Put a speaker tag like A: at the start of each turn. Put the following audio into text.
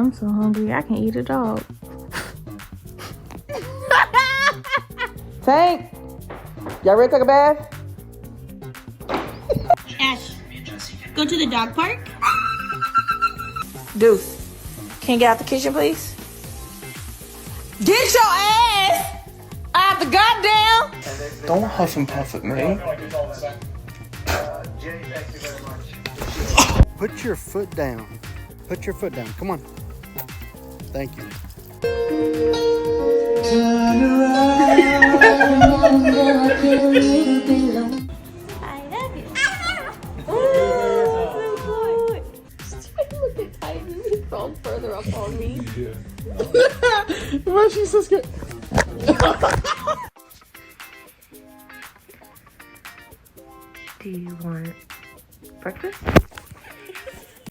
A: I'm so hungry. I can eat a dog.
B: Tank, y'all ready to take a bath?
A: Ash, go to the dog park.
B: Deuce, can you get out the kitchen, please? Get your ass out the goddamn.
C: Don't huff and puff at me.
D: Put your foot down. Put your foot down. Come on. Thank you.
A: I love you. Oh, look at Titan. He crawled further up on me.
D: Why is she so scared?
A: Do you want breakfast?